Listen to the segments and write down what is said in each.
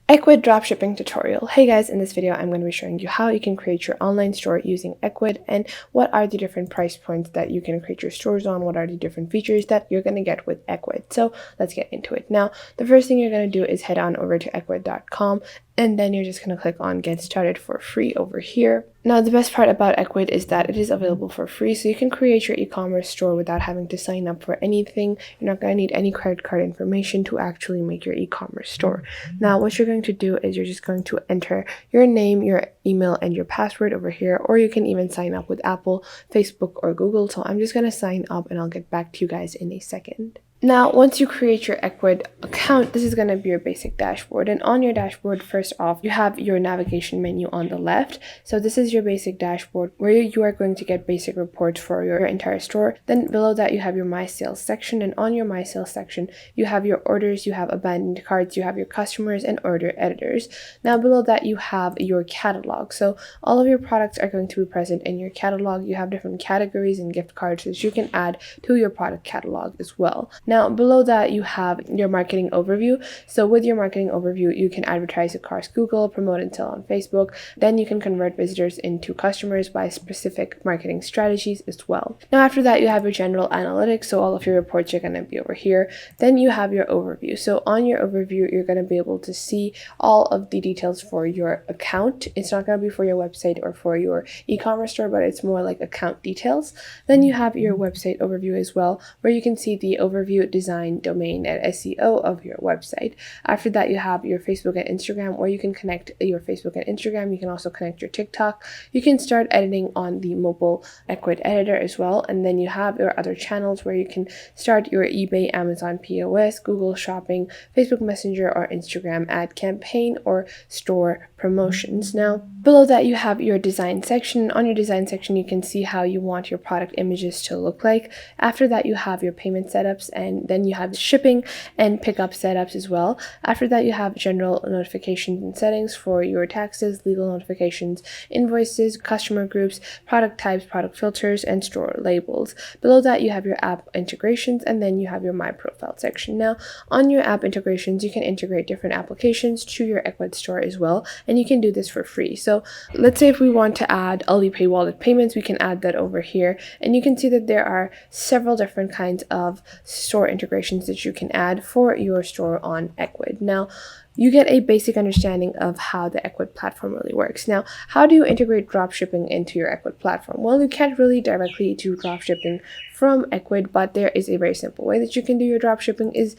Ecwid Dropshipping tutorial. Hey guys, in this video I'm going to be showing you how you can create your online store using Ecwid and what are the different price points that you can create your stores on, what are the different features that you're going to get with Ecwid. So let's get into it. Now, the first thing you're going to do is head on over to ecwid.com and then you're just going to click on get started for free over here. Now, the best part about Ecwid is that it is available for free, so you can create your e-commerce store without having to sign up for anything. You're not going to need any credit card information to actually make your e-commerce store. Now, what you're going to do is you're just going to enter your name, your email, and your password over here, or you can even sign up with Apple, Facebook, or Google. So I'm just going to sign up and I'll get back to you guys in a second. Now, once you create your Ecwid account, this is going to be your basic dashboard. And on your dashboard, first off, you have your navigation menu on the left. So this is your basic dashboard where you are going to get basic reports for your entire store. Then below that, you have your My Sales section. And on your My Sales section, you have your orders, you have abandoned carts, you have your customers and order editors. Now, below that, you have your catalog. So all of your products are going to be present in your catalog. You have different categories and gift cards that you can add to your product catalog as well. Now, below that, you have your marketing overview. So with your marketing overview, you can advertise across Google, promote and sell on Facebook. Then you can convert visitors into customers by specific marketing strategies as well. Now, after that, you have your general analytics. So all of your reports are going to be over here. Then you have your overview. So on your overview, you're going to be able to see all of the details for your account. It's not going to be for your website or for your e-commerce store, but it's more like account details. Then you have your website overview as well, where you can see the overview, design, domain, and SEO of your website. After that, you have your Facebook and Instagram, where you can connect your Facebook and Instagram. You can also connect your TikTok. You can start editing on the mobile Ecwid editor as well. And then you have your other channels where you can start your eBay, Amazon POS, Google Shopping, Facebook Messenger, or Instagram ad campaign or store promotions. Now, below that, you have your design section. On your design section, you can see how you want your product images to look like. After that, you have your payment setups, and then you have shipping and pickup setups as well. After that, you have general notifications and settings for your taxes, legal notifications, invoices, customer groups, product types, product filters, and store labels. Below that, you have your app integrations, and then you have your My Profile section. Now, on your app integrations, you can integrate different applications to your Ecwid store as well, and you can do this for free. So let's say if we want to add Alipay wallet payments, we can add that over here, and you can see that there are several different kinds of store integrations that you can add for your store on Ecwid. Now, you get a basic understanding of how the Ecwid platform really works. Now, how do you integrate dropshipping into your Ecwid platform? Well, you can't really directly do dropshipping from Ecwid, but there is a very simple way that you can do your dropshipping is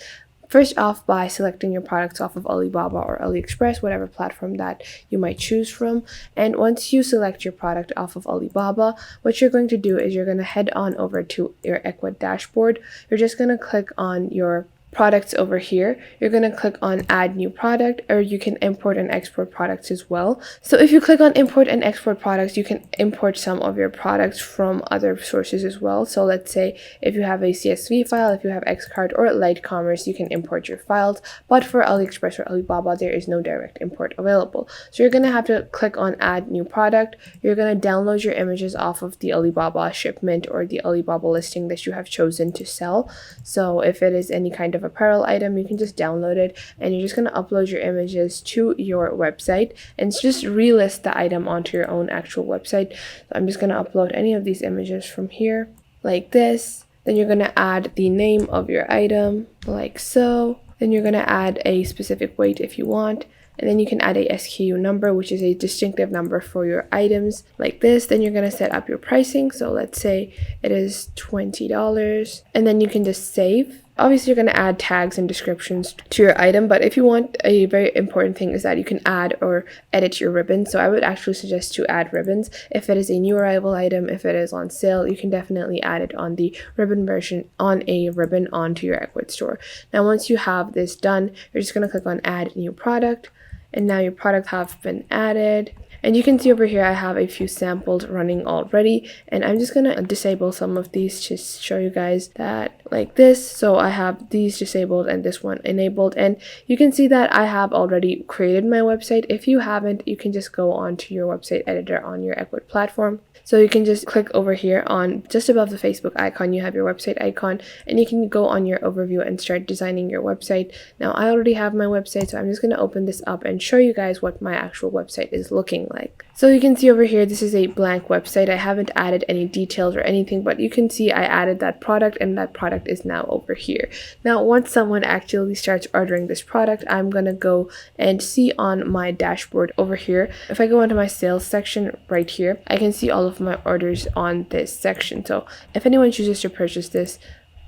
first off by selecting your products off of Alibaba or AliExpress, whatever platform that you might choose from. And once you select your product off of Alibaba, what you're going to do is you're going to head on over to your Ecwid dashboard. You're just going to click on your products over here. You're going to click on add new product, or you can import and export products as well. So if you click on import and export products, you can import some of your products from other sources as well. So let's say if you have a CSV file, if you have Xcart or Light Commerce, you can import your files. But for AliExpress or Alibaba, there is no direct import available. So you're going to have to click on add new product. You're going to download your images off of the Alibaba shipment or the Alibaba listing that you have chosen to sell. So if it is any kind of apparel item, you can just download it, and you're just going to upload your images to your website and just relist the item onto your own actual website. So I'm just going to upload any of these images from here like this. Then you're going to add the name of your item like so. Then you're going to add a specific weight if you want. And then you can add a SKU number, which is a distinctive number for your items like this. Then you're going to set up your pricing. So let's say it is $20, and then you can just save. Obviously, you're going to add tags and descriptions to your item, but if you want, a very important thing is that you can add or edit your ribbons. So I would actually suggest to add ribbons. If it is a new arrival item, if it is on sale, you can definitely add it on the ribbon version, on a ribbon onto your Ecwid store. Now, once you have this done, you're just going to click on add new product. And now your product have been added. And you can see over here I have a few samples running already, and I'm just gonna disable some of these to show you guys that like this. So I have these disabled and this one enabled, and you can see that I have already created my website. If you haven't, you can just go on to your website editor on your Ecwid platform. So you can just click over here on just above the Facebook icon, you have your website icon, and you can go on your overview and start designing your website. Now I already have my website, so I'm just going to open this up and show you guys what my actual website is looking like. So you can see over here, this is a blank website. I haven't added any details or anything, but you can see I added that product, and that product is now over here. Now, once someone actually starts ordering this product, I'm going to go and see on my dashboard over here. If I go into my sales section right here, I can see all of my orders on this section. So if anyone chooses to purchase this,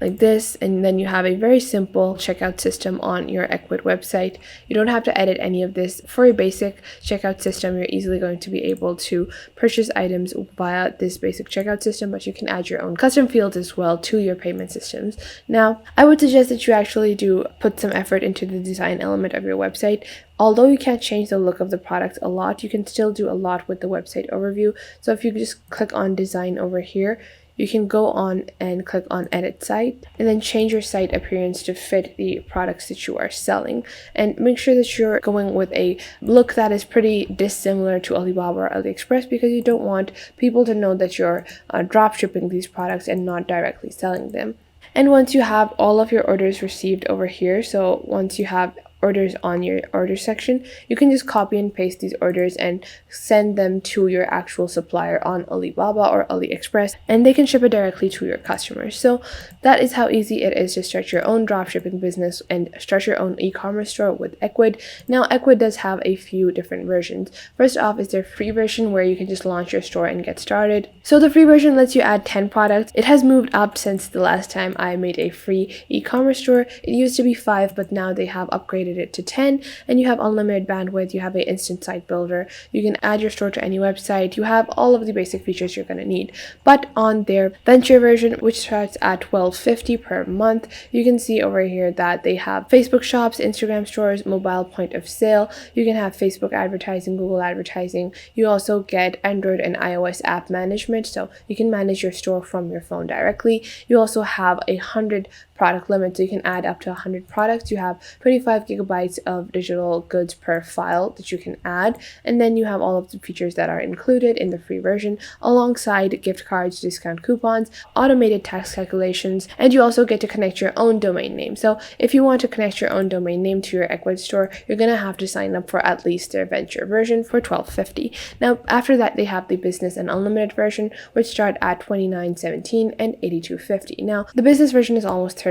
like this, and then you have a very simple checkout system on your Ecwid website. You don't have to edit any of this. For a basic checkout system, you're easily going to be able to purchase items via this basic checkout system, but you can add your own custom fields as well to your payment systems. Now, I would suggest that you actually do put some effort into the design element of your website. Although you can't change the look of the product a lot, you can still do a lot with the website overview. So if you just click on design over here, you can go on and click on edit site, and then change your site appearance to fit the products that you are selling, and make sure that you're going with a look that is pretty dissimilar to Alibaba or AliExpress, because you don't want people to know that you're drop shipping these products and not directly selling them. And once you have all of your orders received over here, so once you have orders on your order section, you can just copy and paste these orders and send them to your actual supplier on Alibaba or AliExpress, and they can ship it directly to your customers. So that is how easy it is to start your own dropshipping business and start your own e-commerce store with Ecwid. Now, Ecwid does have a few different versions. First off is their free version, where you can just launch your store and get started. So the free version lets you add 10 products. It has moved up since the last time I made a free e-commerce store. It used to be 5, but now they have upgraded it to 10, and you have unlimited bandwidth. You have an instant site builder. You can add your store to any website. You have all of the basic features you're going to need. But on their venture version, which starts at $12.50 per month, you can see over here that they have Facebook shops, Instagram stores, mobile point of sale. You can have Facebook advertising, Google advertising. You also get Android and iOS app management, so you can manage your store from your phone directly. You also have 100 product limit, so you can add up to 100 products. You have 25 gigabytes of digital goods per file that you can add, and then you have all of the features that are included in the free version, alongside gift cards, discount coupons, automated tax calculations, and you also get to connect your own domain name. So if you want to connect your own domain name to your Ecwid store, you're going to have to sign up for at least their venture version for $12.50. Now, after that, they have the business and unlimited version, which start at $29.17 and $82.50. Now, the business version is almost $30,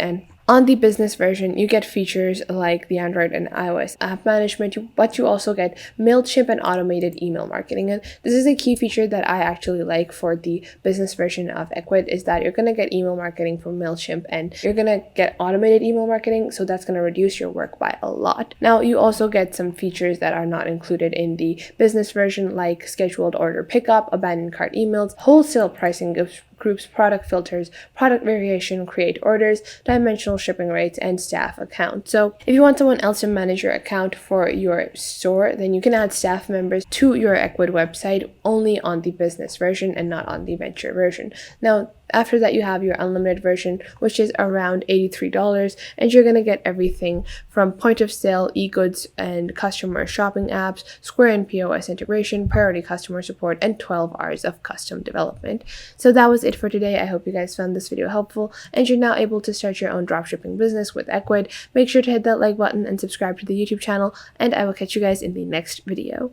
and on the business version, you get features like the Android and iOS app management, but you also get MailChimp and automated email marketing. And this is a key feature that I actually like for the business version of Ecwid, is that you're going to get email marketing from MailChimp, and you're going to get automated email marketing, so that's going to reduce your work by a lot. Now, you also get some features that are not included in the business version, like scheduled order pickup, abandoned cart emails, wholesale pricing groups, product filters, product variation, create orders, dimensional shipping rates, and staff account. So if you want someone else to manage your account for your store, then you can add staff members to your Ecwid website only on the business version and not on the venture version. Now, after that, you have your unlimited version, which is around $83, and you're going to get everything from point of sale, e-goods, and customer shopping apps, Square and POS integration, priority customer support, and 12 hours of custom development. So that was it for today. I hope you guys found this video helpful, and you're now able to start your own dropshipping business with Ecwid. Make sure to hit that like button and subscribe to the YouTube channel, and I will catch you guys in the next video.